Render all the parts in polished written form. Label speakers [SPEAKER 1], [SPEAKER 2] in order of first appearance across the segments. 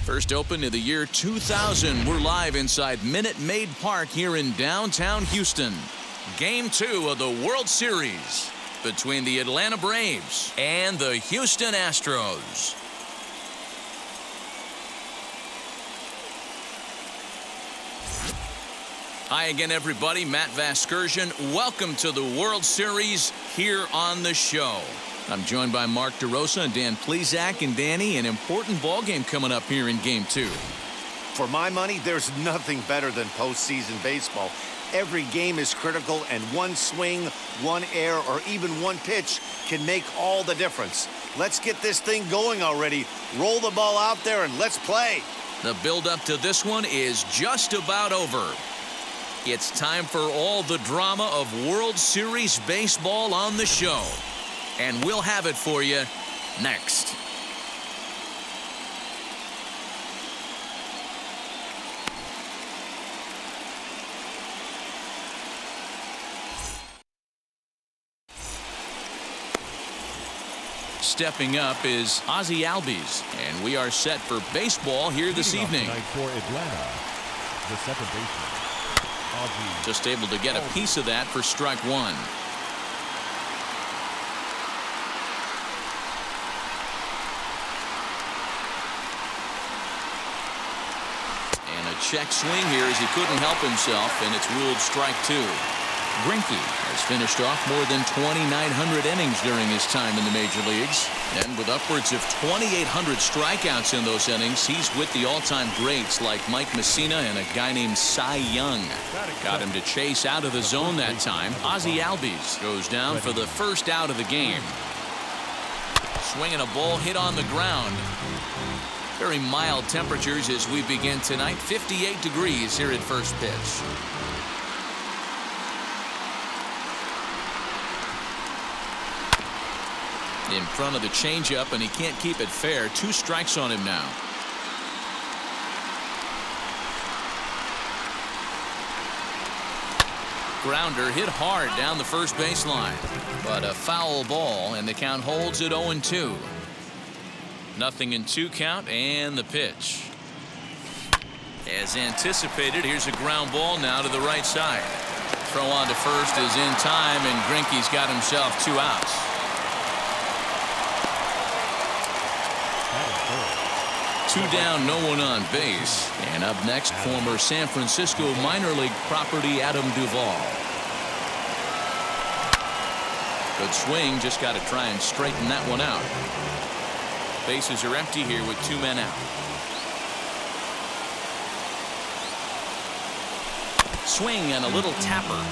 [SPEAKER 1] First opened in the year 2000. We're live inside Minute Maid Park here in downtown Houston. Game 2 of the World Series between the Atlanta Braves and the Houston Astros. Hi again, everybody. Matt Vasgersian. Welcome to the World Series here on the show. I'm joined by Mark DeRosa and Dan Plesac. And Danny, an important ball game coming up here in Game 2.
[SPEAKER 2] For my money, there's nothing better than postseason baseball. Every game is critical, and one swing, one error, or even one pitch can make all the difference. Let's get this thing going already. Roll the ball out there and let's play.
[SPEAKER 1] The build-up to this one is just about over. It's time for all the drama of World Series baseball on the show. And we'll have it for you next. Stepping up is Ozzie Albies, and we are set for baseball here this evening.
[SPEAKER 3] For Atlanta, the second baseman, Ozzie.
[SPEAKER 1] Just able to get a piece of that for strike one. Check swing here as he couldn't help himself, and it's ruled strike two. Greinke has finished off more than 2,900 innings during his time in the major leagues, and with upwards of 2,800 strikeouts in those innings, he's with the all-time greats like Mike Messina and a guy named Cy Young. Got him to chase out of the zone that time. Ozzie Albies goes down for the first out of the game. Swinging a ball hit on the ground. Very mild temperatures as we begin tonight. 58 degrees here at first pitch. In front of the changeup, and he can't keep it fair. 2 strikes on him now. Grounder hit hard down the first baseline, but a foul ball, and the count holds at 0-2. Nothing in 2 count, and the pitch. As anticipated, here's a ground ball now to the right side. Throw on to first is in time, and Greinke's got himself 2 outs. Two down, no one on base. And up next, former San Francisco minor league property Adam Duvall. Good swing, just got to try and straighten that one out. Bases are empty here with 2 men out. Swing and a little tapper.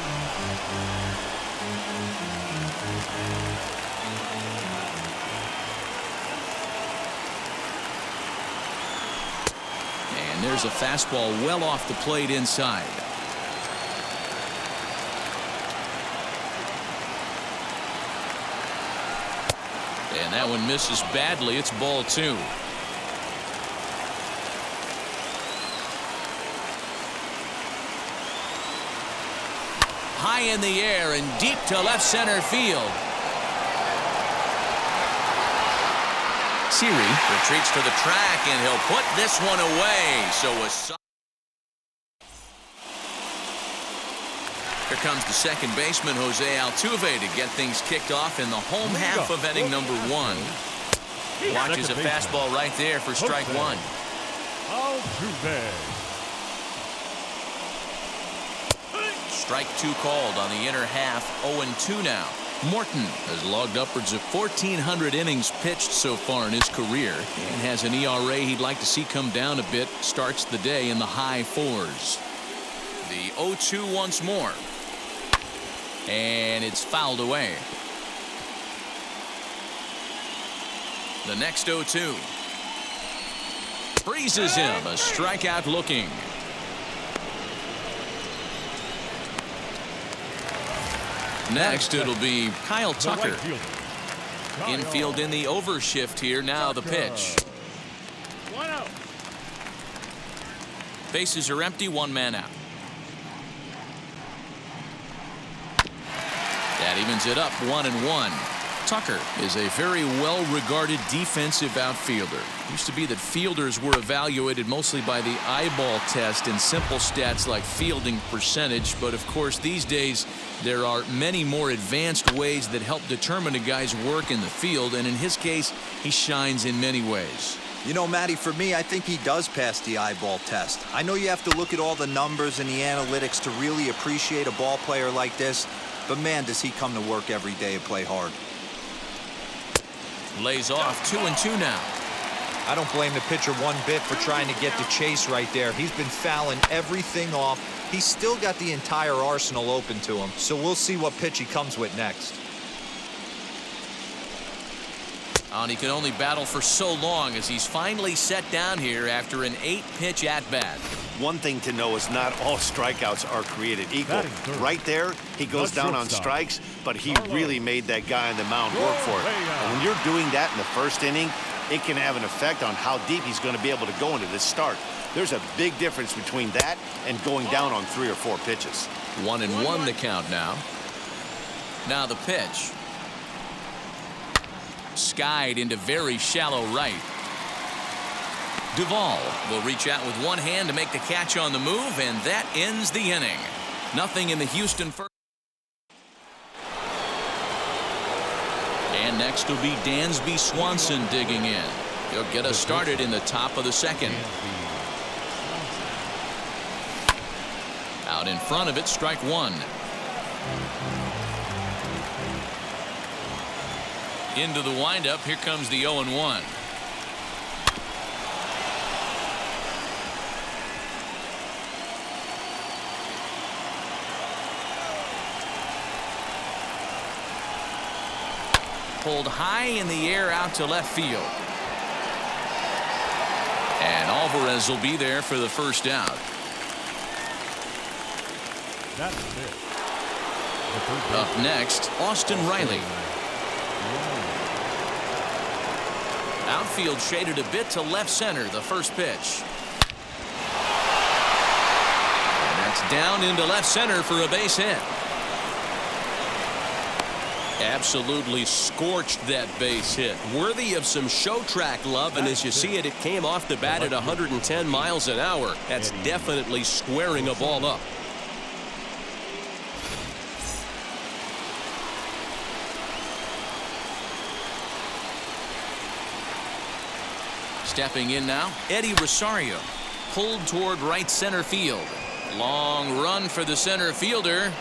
[SPEAKER 1] And there's a fastball well off the plate inside. And that one misses badly. It's ball 2. High in the air and deep to left center field. Siri retreats to the track, and he'll put this one away. So here comes the second baseman, Jose Altuve, to get things kicked off in the home half of inning number 1. Watches a fastball right there for strike 1.
[SPEAKER 3] Altuve.
[SPEAKER 1] Strike 2 called on the inner half. 0-2 now. Morton has logged upwards of 1,400 innings pitched so far in his career and has an ERA he'd like to see come down a bit. Starts the day in the high 4s. The 0-2 once more. And it's fouled away. The next 0-2. Freezes him. A strikeout looking. Next it'll be Kyle Tucker. Infield in the over shift here. Now the pitch. Bases are empty. 1 man out. That evens it up 1-1. Tucker is a very well-regarded defensive outfielder. Used to be that fielders were evaluated mostly by the eyeball test and simple stats like fielding percentage. But of course, these days, there are many more advanced ways that help determine a guy's work in the field. And in his case, he shines in many ways.
[SPEAKER 4] You know, Matty, for me, I think he does pass the eyeball test. I know you have to look at all the numbers and the analytics to really appreciate a ball player like this. But, man, does he come to work every day and play hard.
[SPEAKER 1] Lays off 2-2 now.
[SPEAKER 5] I don't blame the pitcher one bit for trying to get the chase right there. He's been fouling everything off. He's still got the entire arsenal open to him. So we'll see what pitch he comes with next.
[SPEAKER 1] And he can only battle for so long as he's finally set down here after an 8-pitch at-bat.
[SPEAKER 2] One thing to know is not all strikeouts are created equal. Right there, he goes down on strikes, but he really made that guy on the mound work for it. And when you're doing that in the first inning, it can have an effect on how deep he's going to be able to go into this start. There's a big difference between that and going down on 3 or 4 pitches.
[SPEAKER 1] 1-1 the count now. Now the pitch. Skied into very shallow right. Duvall will reach out with one hand to make the catch on the move, and that ends the inning. Nothing in the Houston first. And next will be Dansby Swanson digging in. He'll get us started in the top of the second. Out in front of it, strike one. Into the windup, here comes the 0-1. Pulled high in the air out to left field. And Alvarez will be there for the first out.
[SPEAKER 3] That's it.
[SPEAKER 1] Up next, Austin Reilly. Outfield shaded a bit to left center, the first pitch. And that's down into left center for a base hit. Absolutely scorched that base hit. Worthy of some show track love, and as you see it, it came off the bat at 110 miles an hour. That's definitely squaring a ball up. Stepping in now, Eddie Rosario. Pulled toward right center field. Long run for the center fielder.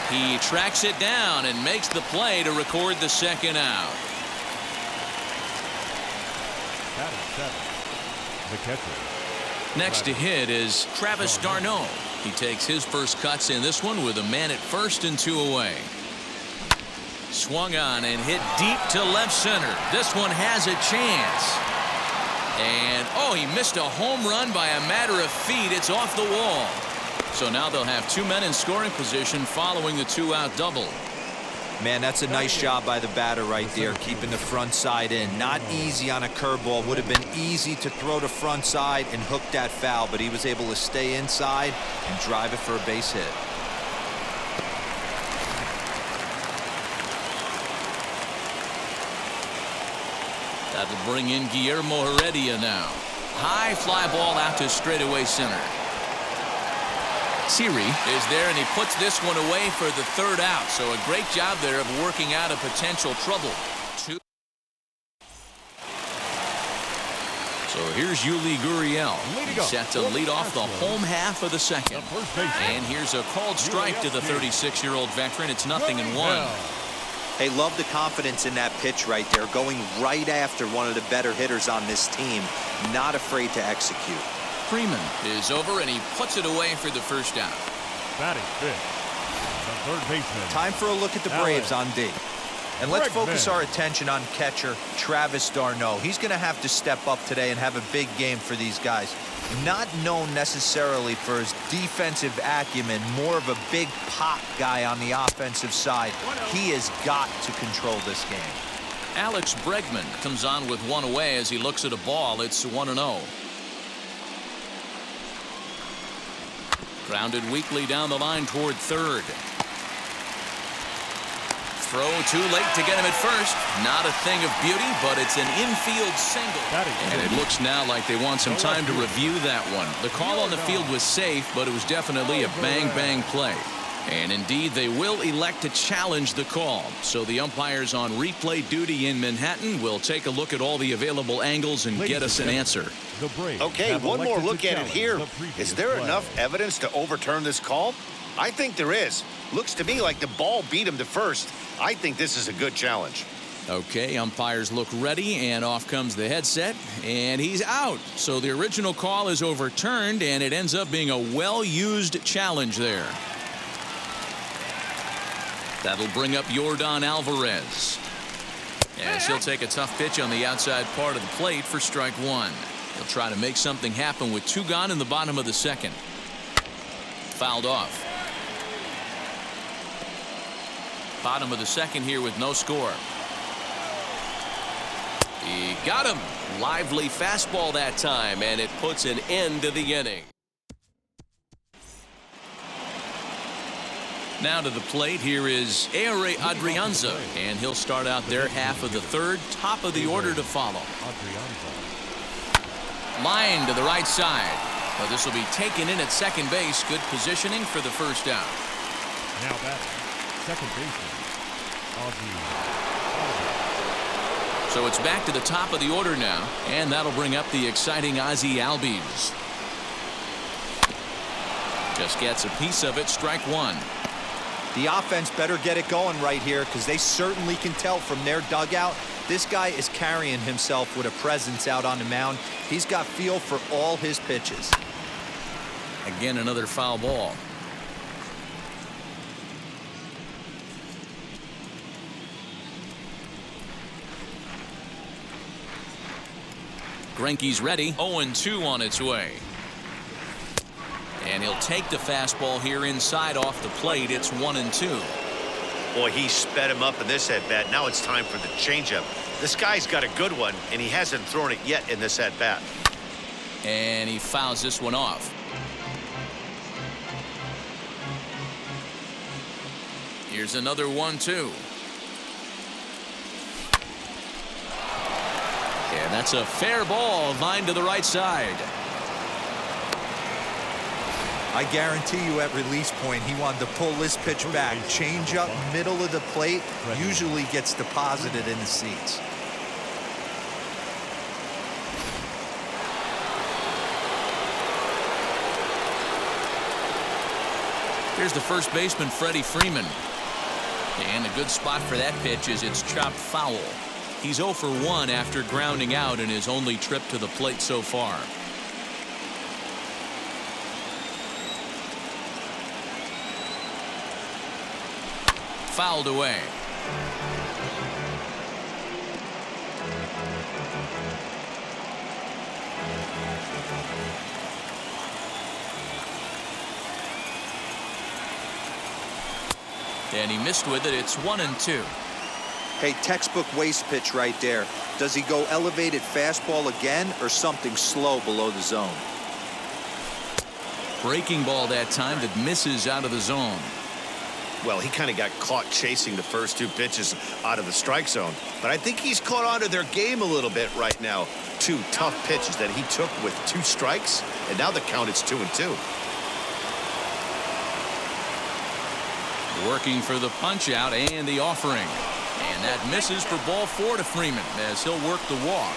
[SPEAKER 1] He tracks it down and makes the play to record the second out.
[SPEAKER 3] That is 7. The catcher.
[SPEAKER 1] Next to hit is Travis Darnold. He takes his first cuts in this one with a man at first and 2 away. Swung on and hit deep to left center. This one has a chance. And, oh, he missed a home run by a matter of feet. It's off the wall. So now they'll have 2 men in scoring position following the 2-out double.
[SPEAKER 5] Man, that's a nice job by the batter right there, keeping the front side in. Not easy on a curveball. Would have been easy to throw the front side and hook that foul, but he was able to stay inside and drive it for a base hit.
[SPEAKER 1] That'll bring in Guillermo Heredia now. High fly ball out to straightaway center. Siri is there, and he puts this one away for the 3rd out. So a great job there of working out a potential trouble. So here's Yuli Gurriel. He's set to lead off the home half of the second. And here's a called strike to the 36-year-old veteran. It's 0-1.
[SPEAKER 4] Hey, love the confidence in that pitch right there, going right after one of the better hitters on this team. Not afraid to execute.
[SPEAKER 1] Freeman is over, and he puts it away for the first out.
[SPEAKER 3] Batting 5th. The third baseman.
[SPEAKER 5] Time for a look at the Braves on D. And let's focus our attention on catcher Travis Darnold. He's going to have to step up today and have a big game for these guys. Not known necessarily for his defensive acumen, more of a big pop guy on the offensive side. He has got to control this game.
[SPEAKER 1] Alex Bregman comes on with one away as he looks at a ball. It's 1-0. Grounded weakly down the line toward third. Throw too late to get him at first. Not a thing of beauty, but it's an infield single. And it looks now like they want some time to review that one. The call on the field was safe, but it was definitely a bang-bang play. And indeed, they will elect to challenge the call. So the umpires on replay duty in Manhattan will take a look at all the available angles and get us an answer.
[SPEAKER 2] Okay, one more look at it here. Is there enough evidence to overturn this call? I think there is. Looks to me like the ball beat him to first. I think this is a good challenge.
[SPEAKER 1] Okay, umpires look ready, and off comes the headset, and he's out. So the original call is overturned, and it ends up being a well-used challenge there. That'll bring up Yordan Alvarez. As he'll take a tough pitch on the outside part of the plate for strike one. He'll try to make something happen with 2 gone in the bottom of the second. Fouled off. Bottom of the second here with no score. He got him. Lively fastball that time, and it puts an end to the inning. Now to the plate, here is Ehire Adrianza, and he'll start out their half of the third, top of the order to follow. Line to the right side. Well, this will be taken in at second base. Good positioning for the first out.
[SPEAKER 3] Now that's second baseman.
[SPEAKER 1] So it's back to the top of the order now, and that'll bring up the exciting Ozzie Albies. Just gets a piece of it, strike one.
[SPEAKER 5] The offense better get it going right here, because they certainly can tell from their dugout this guy is carrying himself with a presence out on the mound. He's got feel for all his pitches.
[SPEAKER 1] Again, another foul ball. Greinke's ready. 0-2 on its way. And he'll take the fastball here inside off the plate. It's 1-2.
[SPEAKER 2] Boy, he sped him up in this at-bat. Now it's time for the changeup. This guy's got a good one, and he hasn't thrown it yet in this at-bat.
[SPEAKER 1] And he fouls this one off. Here's another 1-2. And that's a fair ball, line to the right side.
[SPEAKER 5] I guarantee you at release point he wanted to pull this pitch back. Change up middle of the plate usually gets deposited in the seats.
[SPEAKER 1] Here's the first baseman, Freddy Freeman. And a good spot for that pitch is it's chopped foul. He's 0 for 1 after grounding out in his only trip to the plate so far. Fouled away. And he missed with it. It's 1-2.
[SPEAKER 5] Hey, textbook waste pitch right there. Does he go elevated fastball again or something slow below the zone?
[SPEAKER 1] Breaking ball that time that misses out of the zone.
[SPEAKER 2] Well, he kind of got caught chasing the first 2 pitches out of the strike zone. But I think he's caught on to their game a little bit right now. 2 tough pitches that he took with 2 strikes, and now the count is 2-2.
[SPEAKER 1] Working for the punch out and the offering. And that misses for ball 4 to Freeman as he'll work the walk.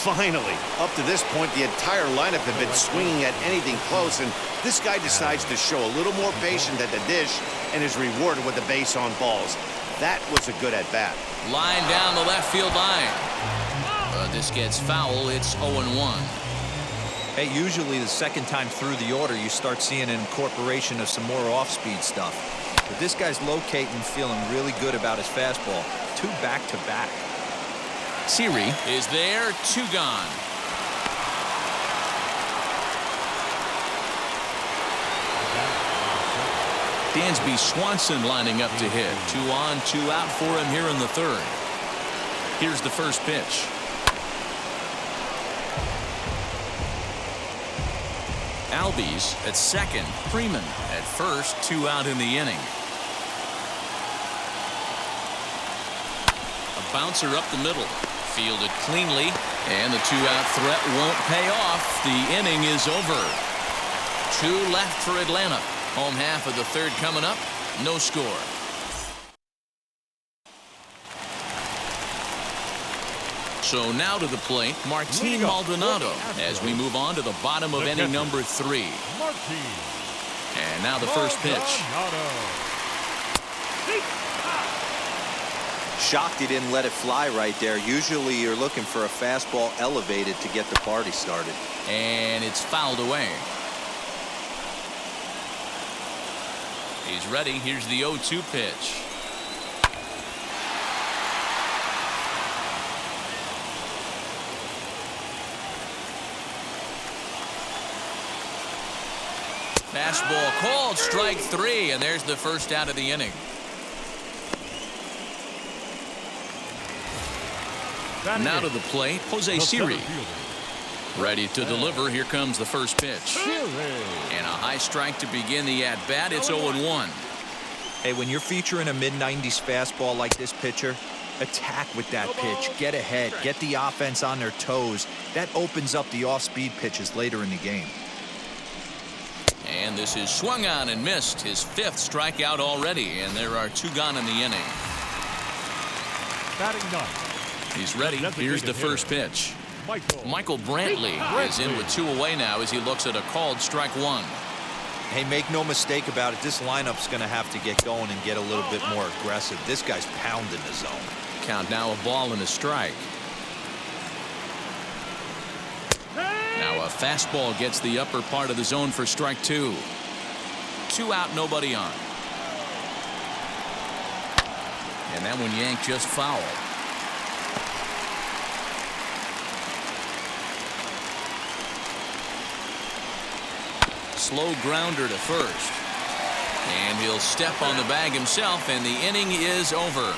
[SPEAKER 2] Finally, up to this point, the entire lineup had been swinging at anything close, and this guy decides to show a little more patience at the dish and is rewarded with a base on balls. That was a good at-bat.
[SPEAKER 1] Line down the left field line. This gets foul. It's 0-1.
[SPEAKER 5] Hey, usually the second time through the order, you start seeing an incorporation of some more off-speed stuff. But this guy's locating, feeling really good about his fastball. 2 back-to-back.
[SPEAKER 1] Serie is there, 2 gone. Dansby Swanson lining up to hit. 2 on, 2 out for him here in the third. Here's the first pitch. Albies at second. Freeman at first. 2 out in the inning. bouncer up the middle. Fielded cleanly, and the two-out threat won't pay off. The inning is over. 2 left for Atlanta. Home half of the third coming up. No score. So now to the plate, Martin Maldonado, as we move on to the bottom of inning number 3. And now the first pitch.
[SPEAKER 4] Shocked he didn't let it fly right there. Usually you're looking for a fastball elevated to get the party started.
[SPEAKER 1] And it's fouled away. He's ready. Here's the 0-2 pitch. Fastball called, strike 3, and there's the first out of the inning. Now to the plate, Jose Siri. Ready to deliver. Here comes the first pitch. And a high strike to begin the at-bat. It's 0-1.
[SPEAKER 4] Hey, when you're featuring a mid-90s fastball like this pitcher, attack with that pitch. Get ahead. Get the offense on their toes. That opens up the off-speed pitches later in the game.
[SPEAKER 1] And this is swung on and missed. His 5th strikeout already, and there are 2 gone in the inning.
[SPEAKER 3] Batting 9.
[SPEAKER 1] He's ready. Here's the first pitch. Michael Brantley is in with 2 away now as he looks at a called strike 1.
[SPEAKER 4] Hey, make no mistake about it. This lineup's going to have to get going and get a little bit more aggressive. This guy's pounding the zone.
[SPEAKER 1] Count now, a ball and a strike. Now a fastball gets the upper part of the zone for strike 2. 2 out, nobody on. And that one yanked just foul. Slow grounder to first. And he'll step on the bag himself, and the inning is over.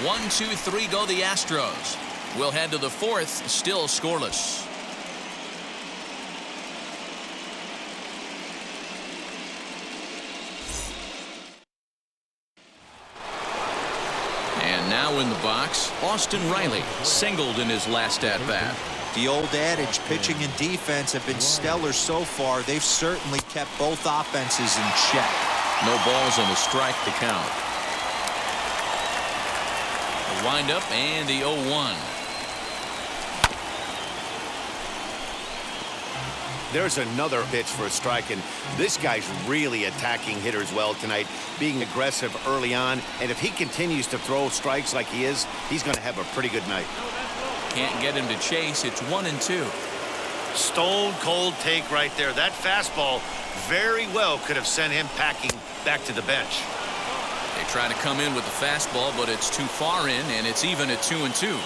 [SPEAKER 1] 1, 2, 3 go the Astros. We'll head to the 4th, still scoreless. And now in the box, Austin Reilly singled in his last at-bat.
[SPEAKER 4] The old adage, pitching and defense have been stellar so far. They've certainly kept both offenses in check.
[SPEAKER 1] No balls on the strike to count. The windup and the 0-1.
[SPEAKER 2] There's another pitch for a strike, and this guy's really attacking hitters well tonight, being aggressive early on. And if he continues to throw strikes like he is, he's going to have a pretty good night.
[SPEAKER 1] Can't get him to chase. It's 1-2.
[SPEAKER 2] Stone cold take right there. That fastball very well could have sent him packing back to the bench.
[SPEAKER 1] They try to come in with the fastball, but it's too far in, and it's even at 2-2.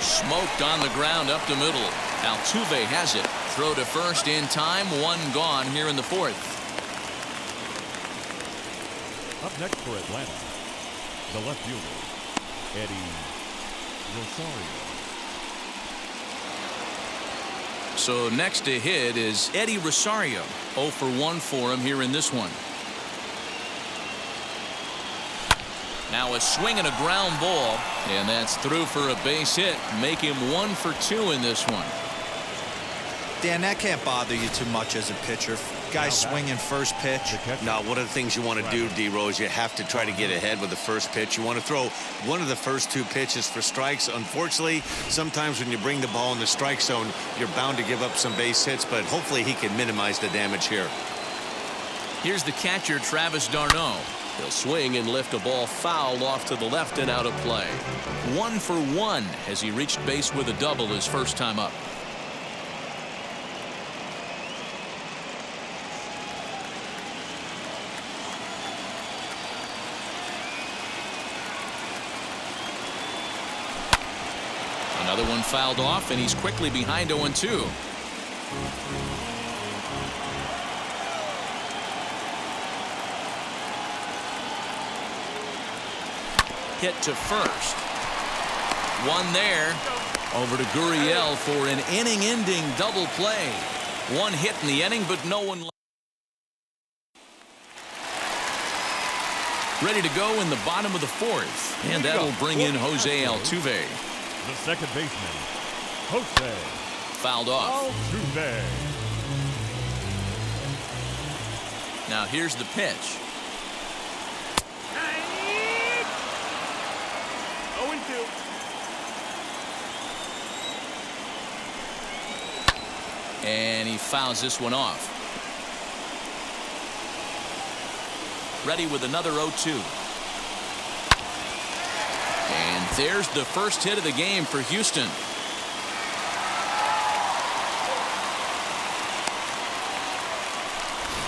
[SPEAKER 1] Smoked on the ground up the middle. Altuve has it. Throw to first in time. 1 gone here in the 4th.
[SPEAKER 3] Up next for Atlanta, the left fielder, Eddie Rosario.
[SPEAKER 1] So next to hit is Eddie Rosario. 0 for 1 for him here in this one. Now a swing and a ground ball, and that's through for a base hit. Make him 1 for 2 in this one.
[SPEAKER 4] Dan, that can't bother you too much as a pitcher. Guys swinging first pitch.
[SPEAKER 2] Now, one of the things you want to do, D-Rose, you have to try to get ahead with the first pitch. You want to throw one of the first 2 pitches for strikes. Unfortunately, sometimes when you bring the ball in the strike zone, you're bound to give up some base hits, but hopefully he can minimize the damage here.
[SPEAKER 1] Here's the catcher, Travis d'Arnaud. He'll swing and lift a ball foul off to the left and out of play. 1 for 1 as he reached base with a double his first time up. Another one fouled off, and he's quickly behind 0-2. Hit to first. 1 there. Over to Gurriel for an inning-ending double play. 1 hit in the inning, but no one. Ready to go in the bottom of the fourth. And that'll bring in Jose Altuve.
[SPEAKER 3] The second baseman, Jose
[SPEAKER 1] Fouled off.
[SPEAKER 3] Altuve.
[SPEAKER 1] Now here's the pitch.
[SPEAKER 3] 0-2.
[SPEAKER 1] And he fouls this one off. Ready with another 0-2. And there's the first hit of the game for Houston.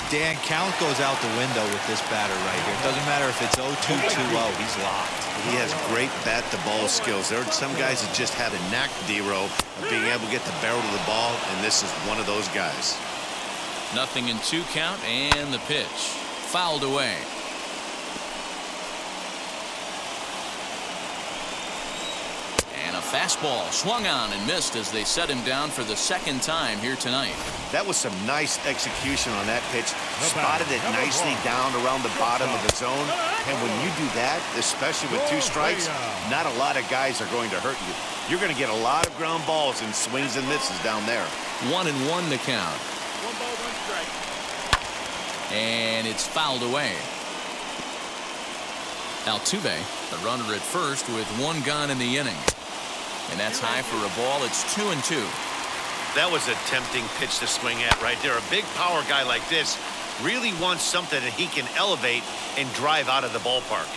[SPEAKER 5] Dan, count goes out the window with this batter right here. It doesn't matter if it's 0-2, 2-0. He's locked.
[SPEAKER 2] He has great bat-to-ball skills. There are some guys that just have a knack, D-Row, of being able to get the barrel of the ball, and this is one of those guys.
[SPEAKER 1] 0-2 count, and the pitch. Fouled away. And a fastball swung on and missed as they set him down for the second time here tonight.
[SPEAKER 2] That was some nice execution on that pitch. Spotted it nicely down around the bottom of the zone. And when you do that, especially with 2 strikes, not a lot of guys are going to hurt you. You're going to get a lot of ground balls and swings and misses down there.
[SPEAKER 1] 1-1 the count.
[SPEAKER 3] 1 ball, 1 strike.
[SPEAKER 1] And it's fouled away. Altuve, the runner at first with 1 gone in the inning. And that's high for a ball. It's 2-2.
[SPEAKER 2] That was a tempting pitch to swing at right there. A big power guy like this really wants something that he can elevate and drive out of the ballpark.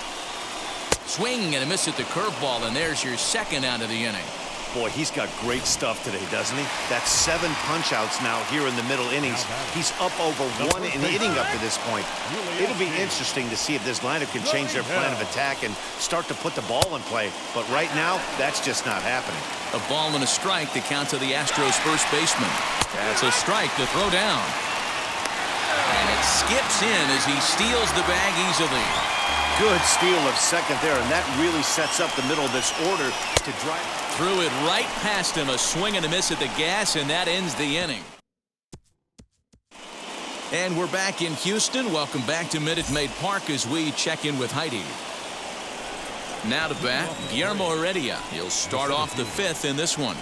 [SPEAKER 1] Swing and a miss at the curveball, and there's your second out of the inning.
[SPEAKER 2] Boy, he's got great stuff today, doesn't he? That's 7 punch-outs now here in the middle innings. He's up over 1 an inning up to this point. It'll be interesting to see if this lineup can change their plan of attack and start to put the ball in play. But right now, that's just not happening.
[SPEAKER 1] A ball and a strike to count to the Astros first baseman. That's a strike to throw down. And it skips in as he steals the bag easily.
[SPEAKER 2] Good steal of second there, and that really sets up the middle of this order to drive.
[SPEAKER 1] Threw it right past him. A swing and a miss at the gas, and that ends the inning. And we're back in Houston. Welcome back to Minute Maid Park as we check in with Heidi. Now to bat, Guillermo Heredia. He'll start off the 5th in this one.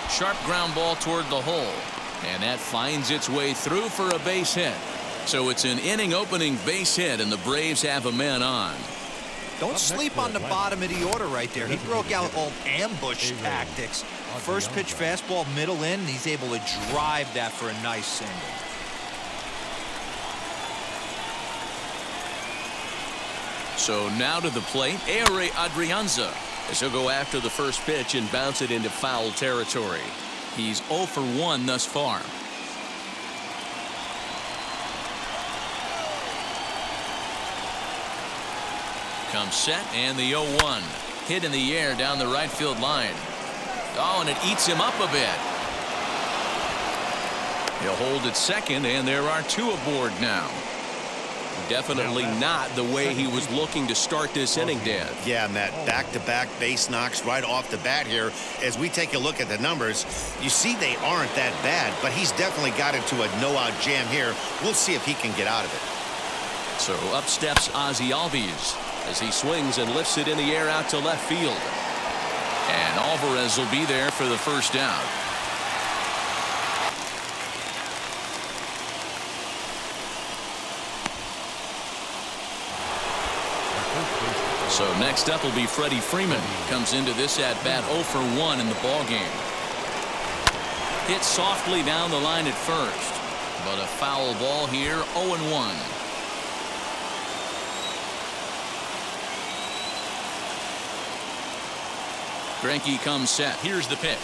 [SPEAKER 1] Sharp ground ball toward the hole. And that finds its way through for a base hit. So it's an inning opening base hit, and the Braves have a man on.
[SPEAKER 5] Don't sleep on the bottom of the order right there. He broke out old ambush tactics. First pitch fastball middle in, and he's able to drive that for a nice single.
[SPEAKER 1] So now to the plate, Ehire Adrianza, as he'll go after the first pitch and bounce it into foul territory. He's 0 for 1 thus far. Comes set, and the 0-1. Hit in the air down the right field line. Oh, and it eats him up a bit. He'll hold at second, and there are 2 aboard now. Definitely not the way he was looking to start this inning, Dan.
[SPEAKER 2] Yeah, Matt, back-to-back base knocks right off the bat here. As we take a look at the numbers, you see they aren't that bad, but he's definitely got into a no-out jam here. We'll see if he can get out of it.
[SPEAKER 1] So up steps Ozzie Albies as he swings and lifts it in the air out to left field. And Alvarez will be there for the first out. So next up will be Freddy Freeman. Comes into this at bat 0 for 1 in the ball game. Hit softly down the line at first, but a foul ball here, 0-1. Greinke comes set. Here's the pitch.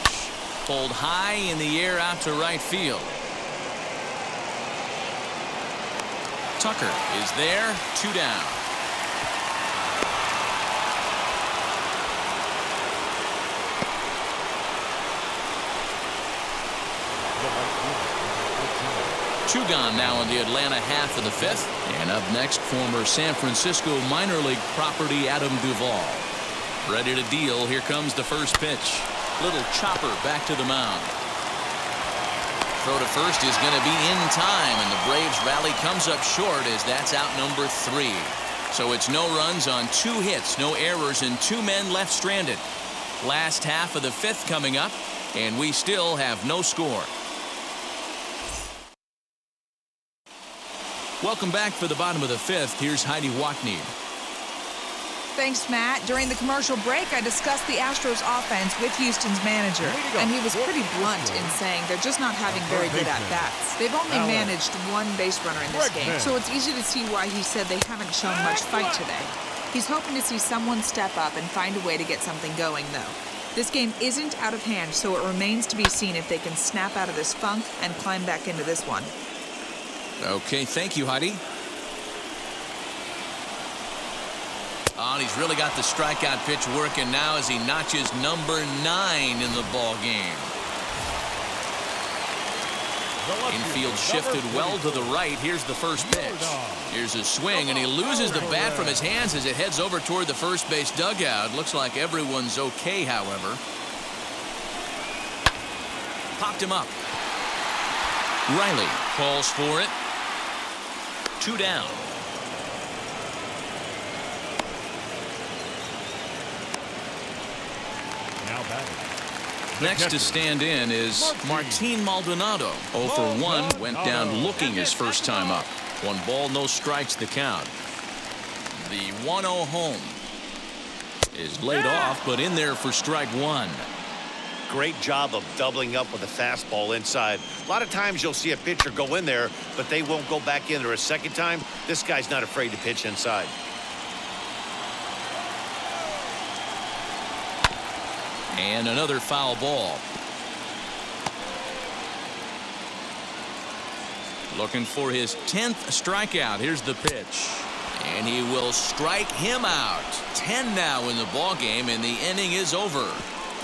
[SPEAKER 1] Pulled high in the air out to right field. Tucker is there. 2 down. Two gone now in the Atlanta half of the 5th. And up next, former San Francisco minor league property Adam Duvall. Ready to deal. Here comes the first pitch. Little chopper back to the mound. throw to first is going to be in time, and the Braves rally comes up short as that's out number 3. So it's no runs on 2 hits, no errors, and 2 men left stranded. Last half of the 5th coming up, and we still have no score. Welcome back for the bottom of the 5th. Here's Heidi Wackney.
[SPEAKER 6] Thanks, Matt. During the commercial break, I discussed the Astros offense with Houston's manager, and he was pretty blunt in saying they're just not having very good at-bats. They've only managed 1 base runner in this game, so it's easy to see why he said they haven't shown much fight today. He's hoping to see someone step up and find a way to get something going, though. This game isn't out of hand, so it remains to be seen if they can snap out of this funk and climb back into this one.
[SPEAKER 1] Okay, thank you, Heidi. Oh, and he's really got the strikeout pitch working now as he notches number 9 in the ball game. Infield shifted well to the right. Here's the first pitch. Here's a swing, and he loses the bat from his hands as it heads over toward the first base dugout. Looks like everyone's okay, however. Popped him up. Reilly calls for it. 2 down. Next to stand in is Martin Maldonado. 0 for 1, went down looking his first time up. 1 ball, no strikes the count. The 1-0 home is laid off, but in there for strike 1.
[SPEAKER 2] Great job of doubling up with a fastball inside. A lot of times you'll see a pitcher go in there, but they won't go back in there a second time. This guy's not afraid to pitch inside.
[SPEAKER 1] And another foul ball. Looking for his 10th strikeout. Here's the pitch. And he will strike him out. 10 now in the ball game, and the inning is over.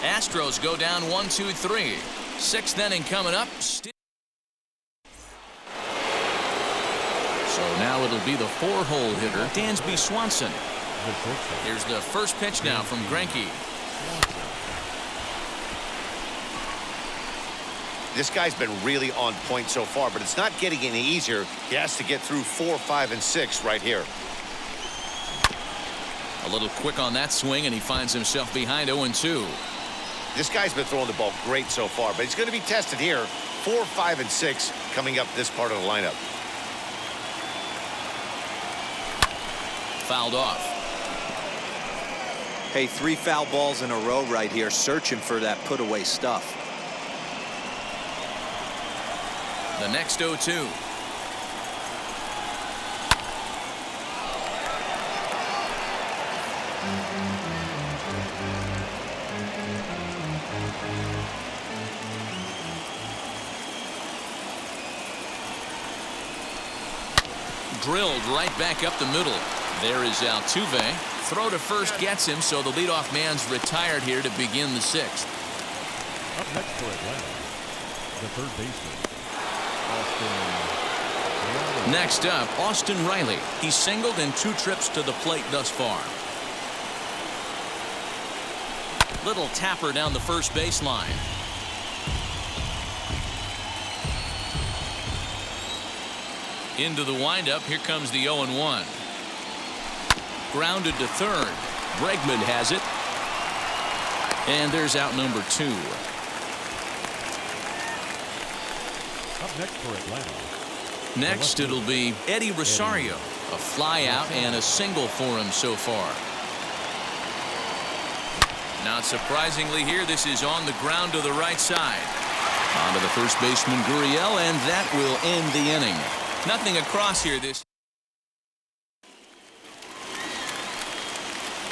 [SPEAKER 1] Astros go down 1-2-3. 6th inning coming up. So now it'll be the 4-hole hitter, Dansby Swanson. Here's the first pitch now from Greinke.
[SPEAKER 2] This guy's been really on point so far, but it's not getting any easier. He has to get through 4, 5, and 6 right here.
[SPEAKER 1] A little quick on that swing, and he finds himself behind 0-2.
[SPEAKER 2] This guy's been throwing the ball great so far, but he's going to be tested here. 4, 5, and 6 coming up this part of the lineup.
[SPEAKER 1] Fouled off.
[SPEAKER 4] Hey, 3 foul balls in a row right here, searching for that put-away stuff.
[SPEAKER 1] The next 0-2. Drilled right back up the middle. There is Altuve. Throw to first gets him, so the leadoff man's retired here to begin the 6th.
[SPEAKER 3] Up next for Atlanta, the third baseman.
[SPEAKER 1] Next up, Austin Reilly. He's singled in 2 trips to the plate thus far. Little tapper down the first baseline. Into the windup. Here comes the 0-1. Grounded to third. Bregman has it. And there's out number 2.
[SPEAKER 3] Up next for Atlanta.
[SPEAKER 1] Next, it'll be Eddie Rosario. A fly out and a single for him so far. Not surprisingly here, this is on the ground to the right side. On to the first baseman, Gurriel, and that will end the inning. Nothing across here. This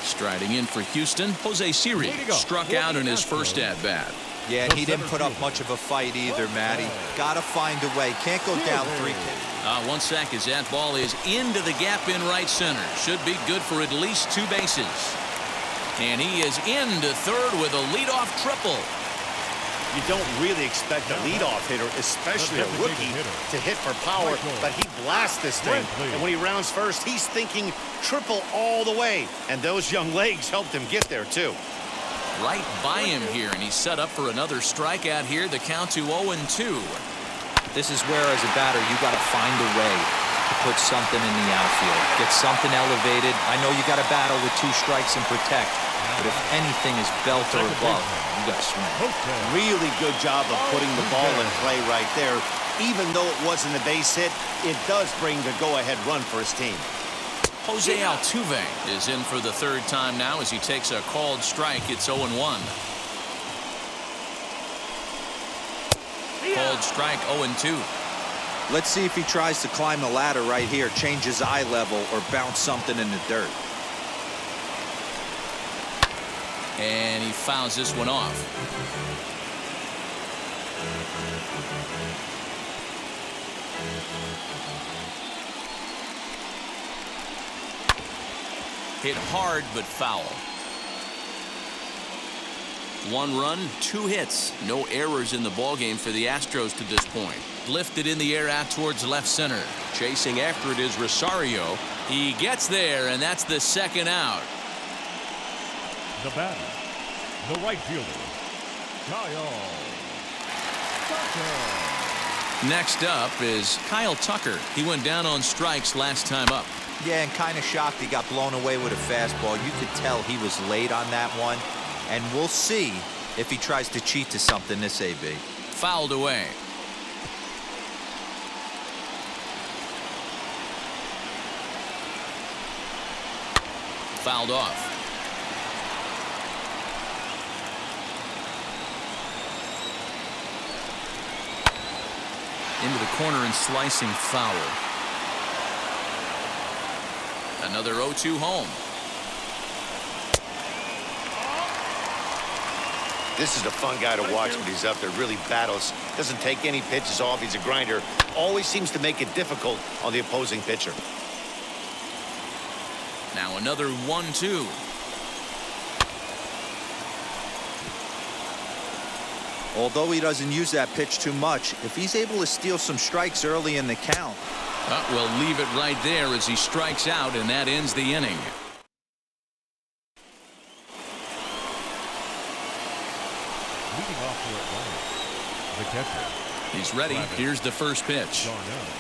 [SPEAKER 1] striding in for Houston, Jose Siri struck out in his first at-bat.
[SPEAKER 5] Yeah, and he didn't put up much of a fight either, Matty. Gotta find a way. Can't go down 3.
[SPEAKER 1] 1 sack as that ball is into the gap in right center. Should be good for at least 2 bases. And he is into third with a leadoff triple.
[SPEAKER 2] You don't really expect a leadoff hitter, especially a rookie, to hit for power, but he blasts this thing. And when he rounds first, he's thinking triple all the way. And those young legs helped him get there, too.
[SPEAKER 1] Right by him here, and he's set up for another strikeout here. The count to 0-2.
[SPEAKER 5] This is where, as a batter, you got to find a way to put something in the outfield. Get something elevated. I know you got to battle with 2 strikes and protect, but if anything is belt or above, you got to swing.
[SPEAKER 2] Really good job of putting the ball in play right there. Even though it wasn't a base hit, it does bring the go-ahead run for his team.
[SPEAKER 1] Jose Altuve is in for the 3rd time now as he takes a called strike. It's 0-1. Called strike 0-2.
[SPEAKER 4] Let's see if he tries to climb the ladder right here, change his eye level, or bounce something in the dirt.
[SPEAKER 1] And he fouls this one off. Hit hard but foul. 1 run, 2 hits. No errors in the ballgame for the Astros to this point. Lifted in the air out towards left center. Chasing after it is Rosario. He gets there, and that's the 2nd out.
[SPEAKER 3] The batter, the right fielder, Kyle Tucker.
[SPEAKER 1] Next up is Kyle Tucker. He went down on strikes last time up.
[SPEAKER 4] Yeah, and kind of shocked he got blown away with a fastball. You could tell he was late on that one. And we'll see if he tries to cheat to something this AB.
[SPEAKER 1] Fouled away. Fouled off. Into the corner and slicing foul. Another 0-2 home.
[SPEAKER 2] This is a fun guy to watch when he's up there. Really battles. Doesn't take any pitches off. He's a grinder. Always seems to make it difficult on the opposing pitcher.
[SPEAKER 1] Now another 1-2.
[SPEAKER 4] Although he doesn't use that pitch too much, if he's able to steal some strikes early in the count.
[SPEAKER 1] We'll leave it right there as he strikes out, and that ends the inning.
[SPEAKER 3] Leading off for Atlanta, the catcher.
[SPEAKER 1] He's ready. Here's the first pitch.
[SPEAKER 3] Darnold.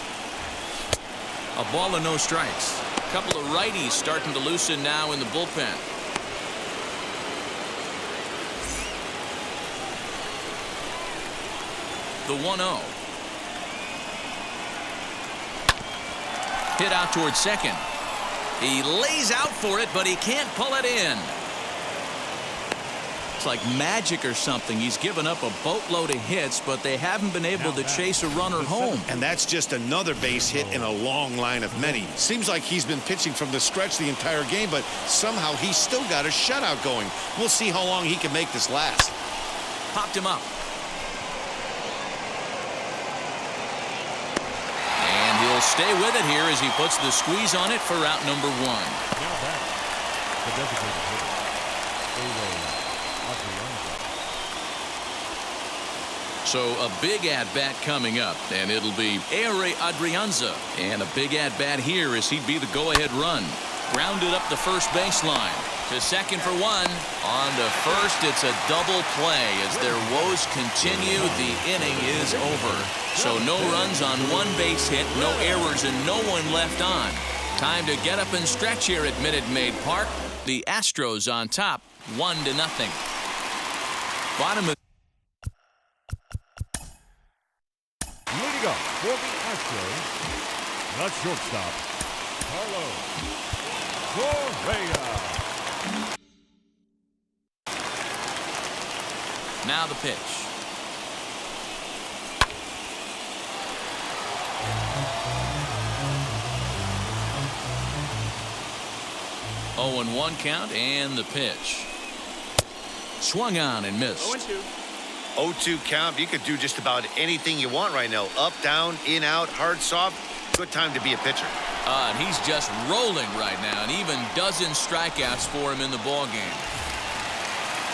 [SPEAKER 1] A ball and no strikes. A couple of righties starting to loosen now in the bullpen. The 1-0. Hit out towards second. He lays out for it, but he can't pull it in. It's like magic or something. He's given up a boatload of hits, but they haven't been able to chase a runner home.
[SPEAKER 2] And that's just another base hit in a long line of many. Seems like he's been pitching from the stretch the entire game, but somehow he's still got a shutout going. We'll see how long he can make this last.
[SPEAKER 1] Popped him up. And he'll stay with it here as he puts the squeeze on it for out number 1.
[SPEAKER 3] Now back, the designated hitter,
[SPEAKER 1] So a big at-bat coming up, and it'll be Adrianza. And a big at-bat here as he'd be the go-ahead run. Grounded up the first baseline. To second for 1. On to first, it's a double play. As their woes continue, the inning is over. So no runs on 1 base hit, no errors, and no one left on. Time to get up and stretch here at Minute Maid Park. The Astros on top, 1-0. Bottom of
[SPEAKER 3] leading up for the Astros, the shortstop, Carlos Correa.
[SPEAKER 1] now the pitch. Oh, and 1 count, and the pitch. Swung on and missed.
[SPEAKER 2] 0-2. 0-2 count. You could do just about anything you want right now. Up, down, in, out, hard, soft. Good time to be a pitcher.
[SPEAKER 1] And he's just rolling right now, and even dozen strikeouts for him in the ballgame.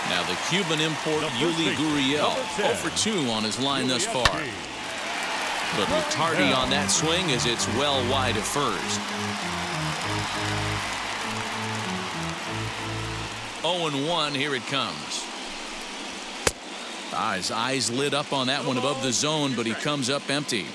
[SPEAKER 1] Now the Cuban import Yuli Gurriel, 0 for 2 on his line thus far. But with Tardy on that swing as it's well wide of first. 0-1, here it comes. His eyes lit up on that one above the zone, but he comes up empty.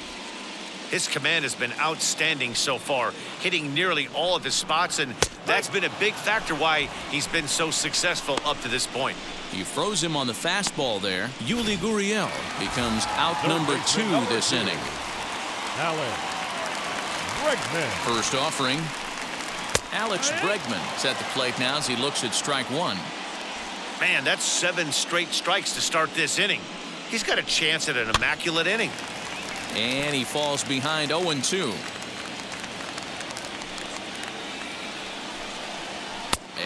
[SPEAKER 2] His command has been outstanding so far, hitting nearly all of his spots, and that's been a big factor why he's been so successful up to this point.
[SPEAKER 1] He froze him on the fastball there. Yuli Gurriel becomes out number 2 this inning.
[SPEAKER 3] Alex Bregman.
[SPEAKER 1] First offering. Alex Bregman is at the plate now as he looks at strike 1.
[SPEAKER 2] Man, that's 7 straight strikes to start this inning. He's got a chance at an immaculate inning.
[SPEAKER 1] And he falls behind 0-2.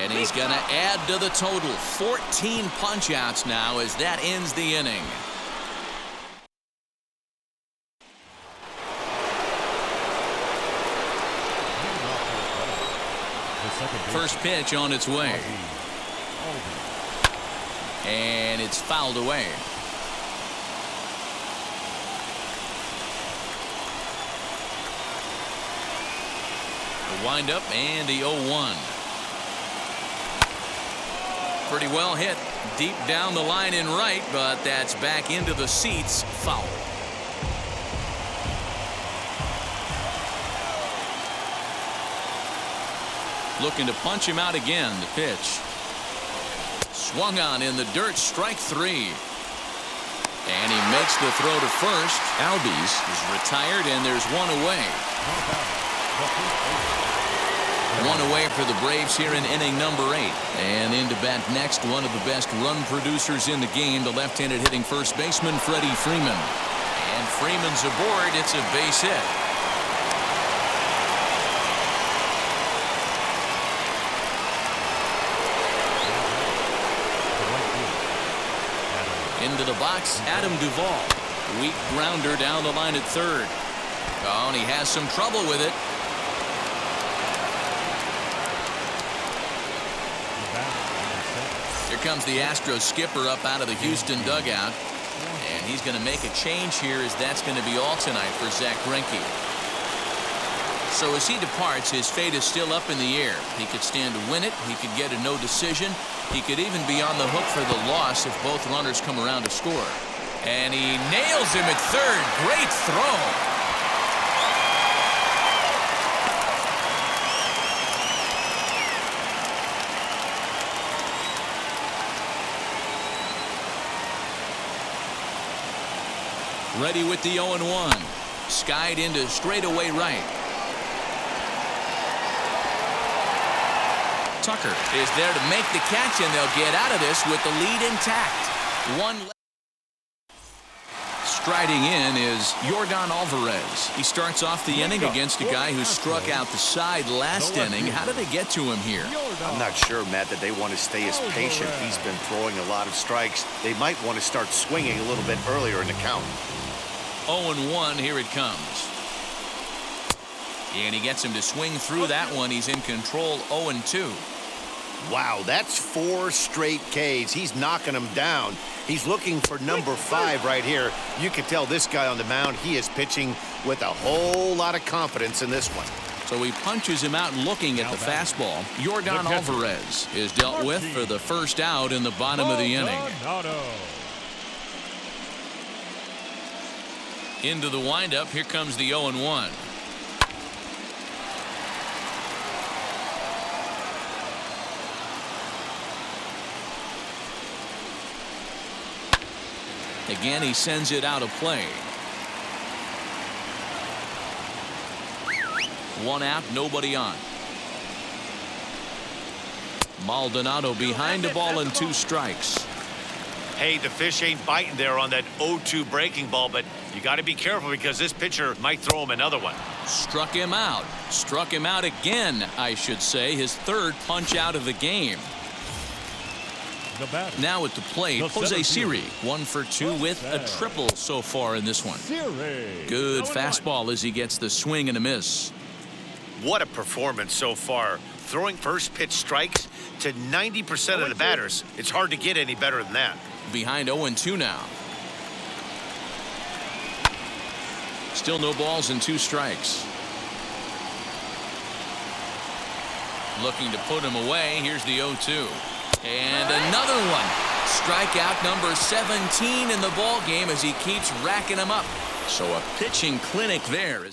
[SPEAKER 1] And he's going to add to the total. 14 punch-outs now as that ends the inning. First pitch on its way. And it's fouled away. The windup and the 0-1. Pretty well hit deep down the line in right, but that's back into the seats. Foul. Looking to punch him out again. The pitch. Swung on in the dirt. Strike 3. And he makes the throw to first. Albies is retired, and there's one away. One away for the Braves here in inning number 8. And in to bat next, one of the best run producers in the game, the left-handed hitting first baseman, Freddy Freeman. And Freeman's aboard. It's a base hit. Into the box, Adam Duvall. Weak grounder down the line at third. Oh, and he has some trouble with it. Here comes the Astros skipper up out of the Houston dugout. And he's going to make a change here, as that's going to be all tonight for Zach Greinke. So as he departs, his fate is still up in the air. He could stand to win it. He could get a no decision. He could even be on the hook for the loss if both runners come around to score. And he nails him at third. Great throw. Ready with the 0-1. Skied into straightaway right. Tucker is there to make the catch, and they'll get out of this with the lead intact. Striding in is Yordan Alvarez. He starts off the inning against a guy who struck out the side last inning. How did they get to him here?
[SPEAKER 2] I'm not sure, Matt, that they want to stay as patient. He's been throwing a lot of strikes. They might want to start swinging a little bit earlier in the count.
[SPEAKER 1] 0-1, here it comes. And he gets him to swing through that one. He's in control. 0-2.
[SPEAKER 2] Wow, that's 4 straight Ks. He's knocking them down. He's looking for number 5 right here. You can tell this guy on the mound, he is pitching with a whole lot of confidence in this one.
[SPEAKER 1] So he punches him out looking at the fastball. Yordan Alvarez is dealt with for the first out in the bottom of the inning. Into the windup. Here comes the 0-1. Again, he sends it out of play. 1 out, nobody on. Maldonado behind the ball and 2 strikes.
[SPEAKER 2] Hey, the fish ain't biting there on that 0-2 breaking ball, but you got to be careful because this pitcher might throw him another one.
[SPEAKER 1] Struck him out. Struck him out again, I should say. His 3rd punch out of the game. Now at the plate, Jose Siri, 1 for 2 with a triple so far in this one. Good fastball as he gets the swing and a miss.
[SPEAKER 2] What a performance so far. Throwing first pitch strikes to 90% of the batters. It's hard to get any better than that.
[SPEAKER 1] Behind 0-2 now. Still no balls and 2 strikes. Looking to put him away. Here's the 0-2. And another one. Strikeout number 17 in the ball game as he keeps racking them up. So a pitching clinic there.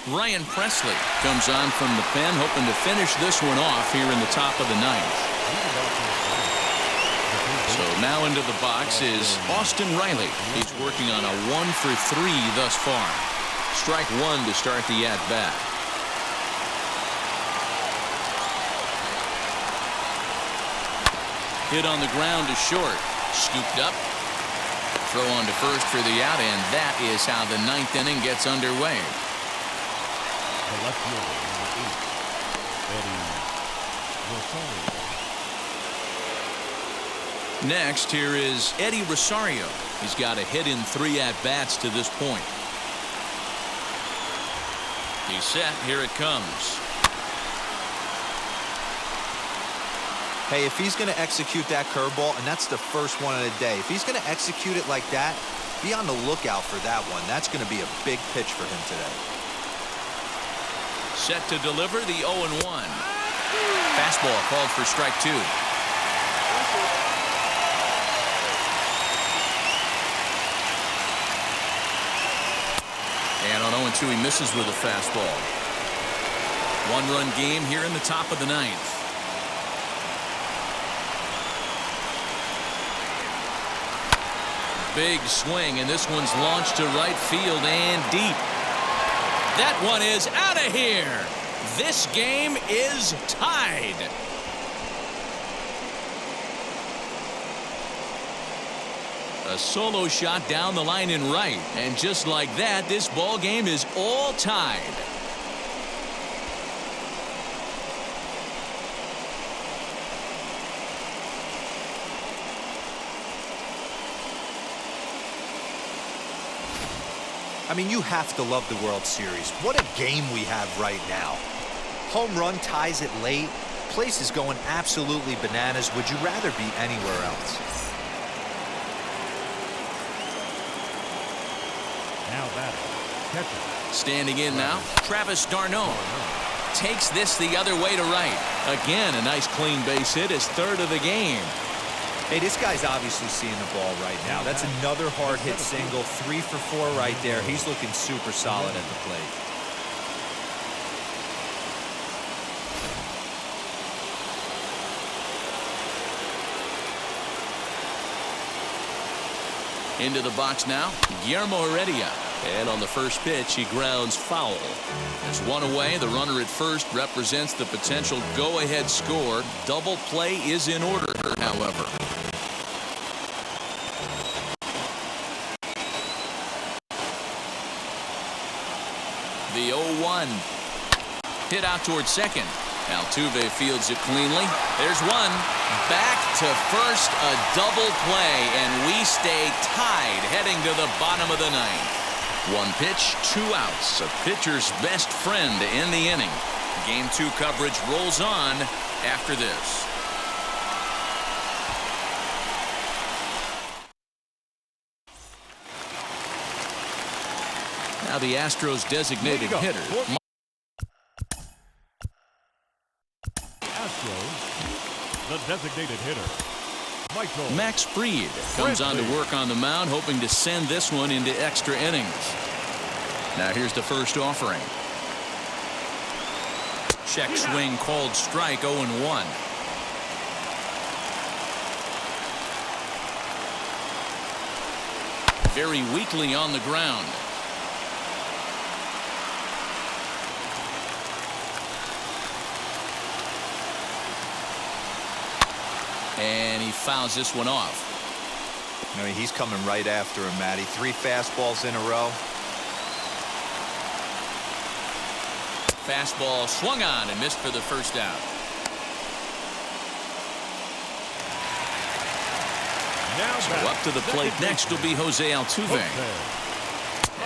[SPEAKER 1] Ryan Presley comes on from the pen, hoping to finish this one off here in the top of the ninth. So now into the box is Austin Reilly. He's working on a 1-for-3 thus far. Strike one to start the at-bat. Hit on the ground to short. Scooped up. Throw on to first for the out, and that is how the ninth inning gets underway.
[SPEAKER 3] The left fielder, number 8, Rosario.
[SPEAKER 1] Next, here is Eddie Rosario. He's got a hit in 3 at-bats to this point. He's set. Here it comes.
[SPEAKER 5] Hey, if he's going to execute that curveball, and that's the first one of the day, if he's going to execute it like that, be on the lookout for that one. That's going to be a big pitch for him today.
[SPEAKER 1] Set to deliver the 0-1. Fastball called for strike 2. And on 0-2, he misses with a fastball. 1-run game here in the top of the ninth. Big swing, and this one's launched to right field and deep. That one is out of here. This game is tied. A solo shot down the line in right, and just like that, this ball game is all tied.
[SPEAKER 5] I mean, you have to love the World Series. What a game we have right now. Home run ties it late. Place is going absolutely bananas. Would you rather be anywhere else?
[SPEAKER 3] Now batting, catcher.
[SPEAKER 1] Standing in now, Travis Darnold takes this the other way to right. Again, a nice clean base hit, his 3rd of the game.
[SPEAKER 5] Hey, this guy's obviously seeing the ball right now. That's another hard hit single. 3 for 4 right there. He's looking super solid at the plate.
[SPEAKER 1] Into the box now, Guillermo Heredia. And on the first pitch, he grounds foul. There's one away. The runner at first represents the potential go-ahead score. Double play is in order, however. The 0-1. Hit out towards second. Altuve fields it cleanly. There's one. Back to first, a double play, and we stay tied heading to the bottom of the ninth. 1 pitch, 2 outs. A pitcher's best friend in the inning. Game 2 coverage rolls on after this. Now the Astros designated hitter.
[SPEAKER 3] Astros, the designated hitter, Michael.
[SPEAKER 1] Max Fried comes on to work on the mound, hoping to send this one into extra innings. Now here's the first offering. Check swing called strike, 0-1. Very weakly on the ground. And he fouls this one off.
[SPEAKER 5] I mean, he's coming right after him, Matty. 3 fastballs in a row.
[SPEAKER 1] Fastball swung on and missed for the first out. So up to the plate next will be Jose Altuve.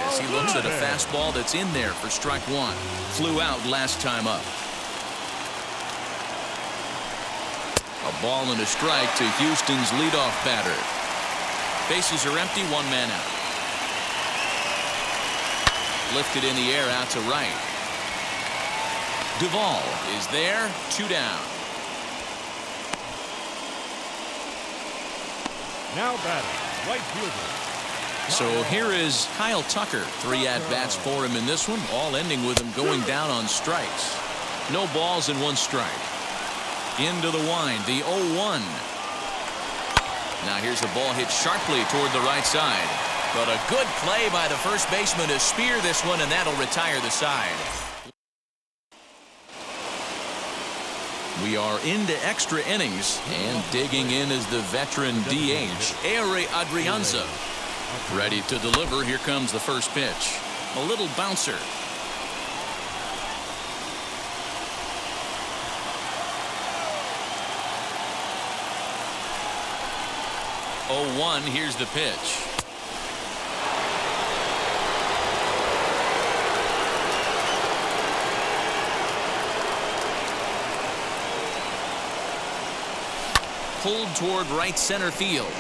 [SPEAKER 1] As he looks at a fastball that's in there for strike 1. Flew out last time up. A ball and a strike to Houston's leadoff batter. Bases are empty, 1 man out. Lifted in the air out to right. Duvall is there, 2 down.
[SPEAKER 3] Now batting, right fielder.
[SPEAKER 1] So here is Kyle Tucker. 3 at-bats for him in this one, all ending with him going down on strikes. No balls and 1 strike. Into the wind, the 0-1. Now here's a ball hit sharply toward the right side. But a good play by the first baseman to spear this one, and that'll retire the side. We are into extra innings, and digging in is the veteran DH, Ehire Adrianza. Ready to deliver. Here comes the first pitch. A little bouncer. Oh, 1. Here's the pitch. Pulled toward right center field.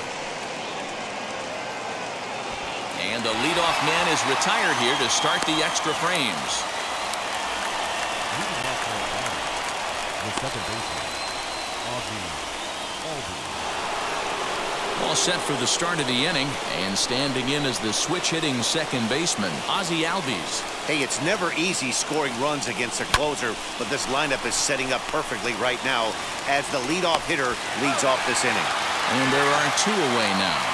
[SPEAKER 1] And the leadoff man is retired here to start the extra frames.
[SPEAKER 3] The second baseman,
[SPEAKER 1] All set for the start of the inning, and standing in as the switch-hitting second baseman, Ozzie Albies.
[SPEAKER 2] Hey, it's never easy scoring runs against a closer, but this lineup is setting up perfectly right now as the leadoff hitter leads off this inning.
[SPEAKER 1] And there are 2 away now.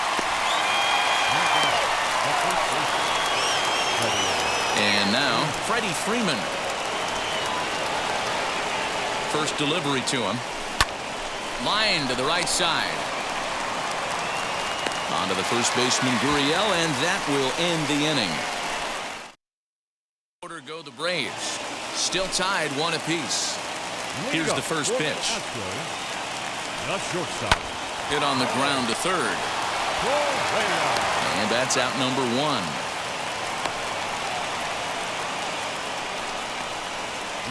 [SPEAKER 1] And now, Freddy Freeman. First delivery to him. Line to the right side. On to the first baseman, Gurriel, and that will end the inning. Order go the Braves. Still tied 1 apiece. Here's the first pitch.
[SPEAKER 3] Not shortstop.
[SPEAKER 1] Hit on the ground to third. And that's out number 1.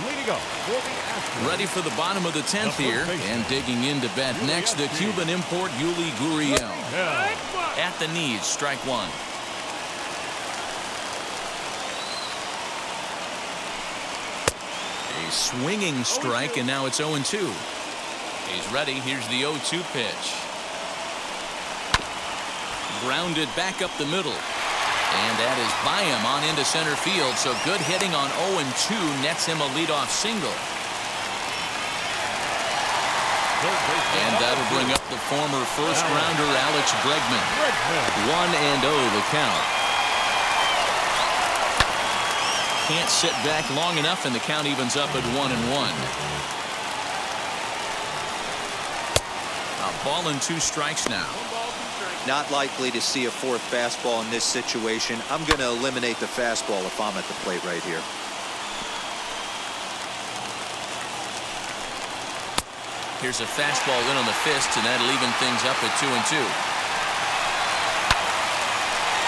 [SPEAKER 3] Leading up for the Astros.
[SPEAKER 1] Ready for the bottom of the 10th here, and digging in to bat next, the Cuban import Yuli Gurriel. At the knees, strike 1. A swinging strike, and now it's 0-2. He's ready. Here's the 0-2 pitch. Grounded back up the middle. And that is by him on into center field. So good hitting on 0-2 nets him a leadoff single. And that'll bring up the former first-rounder Alex Bregman. 1-0 the count. Can't sit back long enough, and the count evens up at 1-1. A ball and 2 strikes now.
[SPEAKER 4] Not likely to see a 4th fastball in this situation. I'm going to eliminate the fastball if I'm at the plate right here.
[SPEAKER 1] Here's a fastball in on the fist, and that'll even things up at 2-2.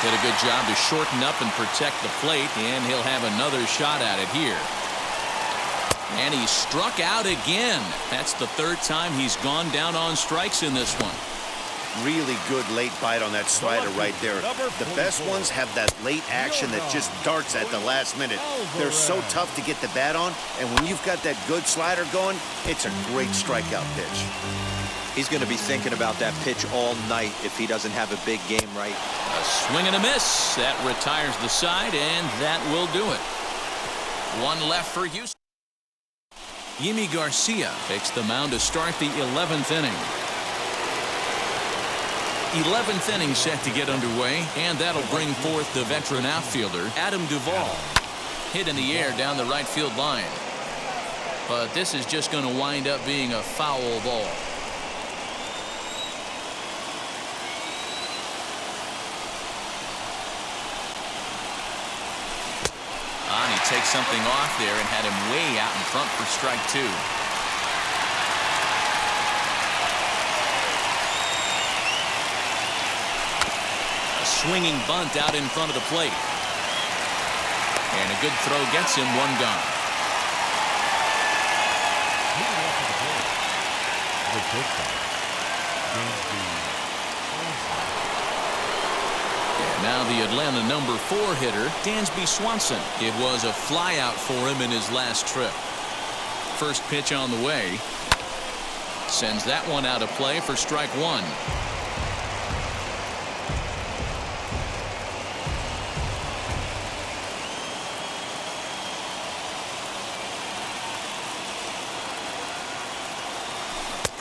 [SPEAKER 1] Did a good job to shorten up and protect the plate, and he'll have another shot at it here. And he struck out again. That's the 3rd time he's gone down on strikes in this one.
[SPEAKER 2] Really good late bite on that slider right there. The best ones have that late action that just darts at the last minute. They're so tough to get the bat on, and when you've got that good slider going, it's a great strikeout pitch.
[SPEAKER 4] He's going to be thinking about that pitch all night if he doesn't have a big game right.
[SPEAKER 1] A swing and a miss. That retires the side, and that will do it. 1 left for Houston. Yimi Garcia takes the mound to start the 11th inning. 11th inning set to get underway, and that'll bring forth the veteran outfielder, Adam Duvall. Hit in the air down the right field line. But this is just going to wind up being a foul ball. And he takes something off there and had him way out in front for strike 2. Swinging bunt out in front of the plate. And a good throw gets him 1 gone. And now the Atlanta number 4 hitter, Dansby Swanson. It was a flyout for him in his last trip. First pitch on the way. Sends that one out of play for strike 1.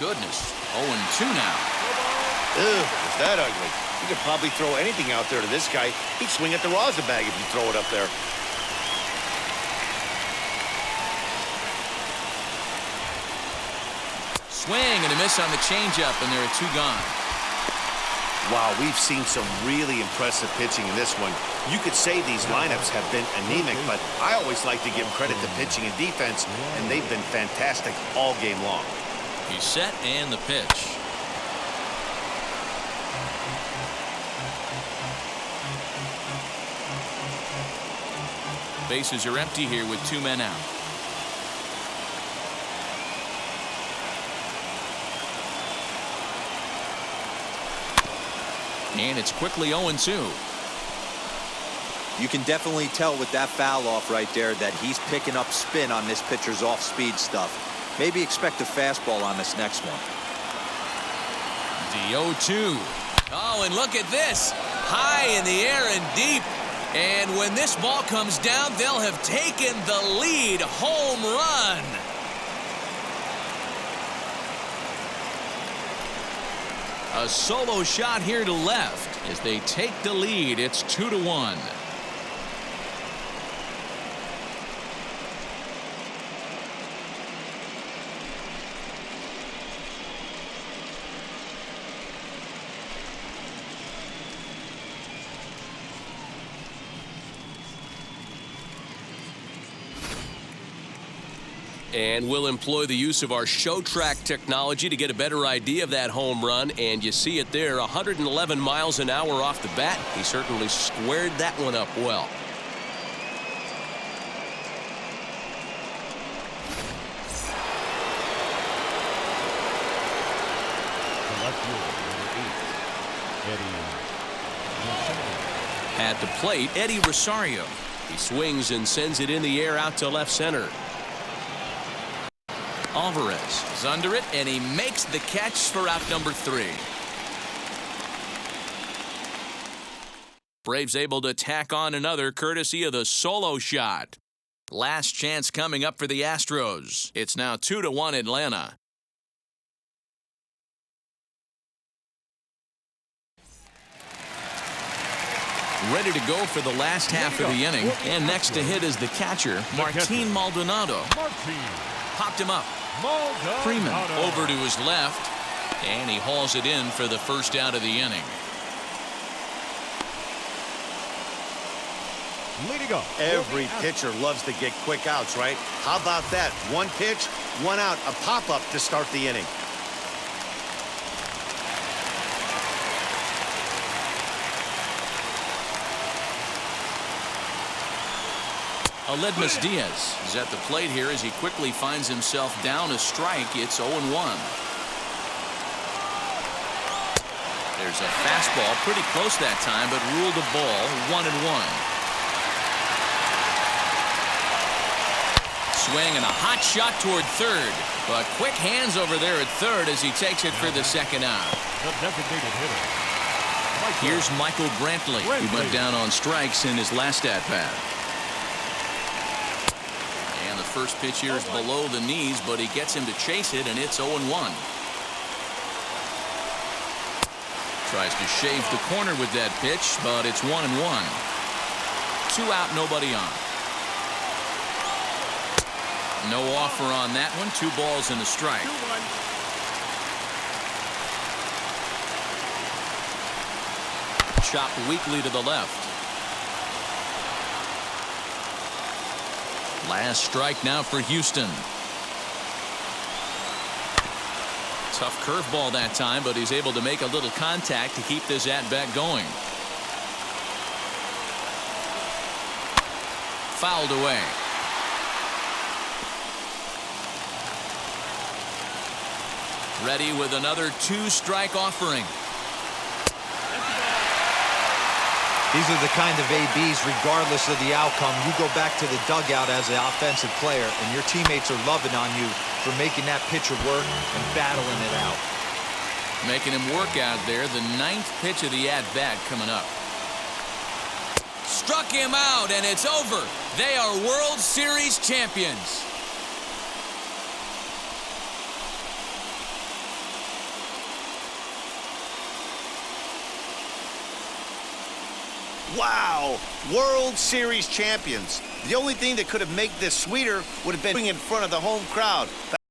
[SPEAKER 1] goodness. 0-2 now.
[SPEAKER 2] Ugh, is that ugly? You could probably throw anything out there to this guy. He'd swing at the rosin bag if you throw it up there.
[SPEAKER 1] Swing and a miss on the changeup, and there are 2 gone.
[SPEAKER 2] Wow, we've seen some really impressive pitching in this one. You could say these lineups have been anemic, but I always like to give credit to pitching and defense, and they've been fantastic all game long.
[SPEAKER 1] He's set, and the pitch. Bases are empty here with 2 men out. And it's quickly 0-2.
[SPEAKER 4] You can definitely tell with that foul off right there that he's picking up spin on this pitcher's off-speed stuff. Maybe expect a fastball on this next one.
[SPEAKER 1] The 0-2. Oh, and look at this. High in the air and deep. And when this ball comes down, they'll have taken the lead. Home run. A solo shot here to left as they take the lead. It's 2-1. And we'll employ the use of our show track technology to get a better idea of that home run. And you see it there, 111 miles an hour off the bat. He certainly squared that one up well. At the plate, Eddie Rosario. He swings and sends it in the air out to left center. Alvarez is under it, and he makes the catch for out number 3. Braves able to tack on another courtesy of the solo shot. Last chance coming up for the Astros. It's now 2-1 Atlanta. Ready to go for the last half of the inning. And next to hit is the catcher, Martin Maldonado. Popped him up. Freeman over to his left, and he hauls it in for the first out of the inning.
[SPEAKER 3] Leading up.
[SPEAKER 2] Every pitcher loves to get quick outs, right? How about that? 1 pitch, 1 out, a pop-up to start the inning.
[SPEAKER 1] Aledmus Diaz is at the plate here as he quickly finds himself down a strike. It's 0-1. There's a fastball pretty close that time, but ruled a ball. 1-1. Swing and a hot shot toward third, but quick hands over there at third as he takes it for the second out.
[SPEAKER 3] The designated hitter.
[SPEAKER 1] Here's Michael Brantley. He went down on strikes in his last at-bat. First pitch here is below the knees, but he gets him to chase it, and it's 0-1. Tries to shave the corner with that pitch, but it's 1-1. 2 out, nobody on. No offer on that one. 2 balls and a strike. Chopped weakly to the left. Last strike now for Houston. Tough curveball that time, but he's able to make a little contact to keep this at-bat going. Fouled away. Ready with another 2-strike offering.
[SPEAKER 5] These are the kind of ABs, regardless of the outcome. You go back to the dugout as an offensive player, and your teammates are loving on you for making that pitcher work and battling it out.
[SPEAKER 1] Making him work out there. The 9th pitch of the at-bat coming up. Struck him out, and it's over. They are World Series champions.
[SPEAKER 2] Wow, World Series champions. The only thing that could have made this sweeter would have been in front of the home crowd.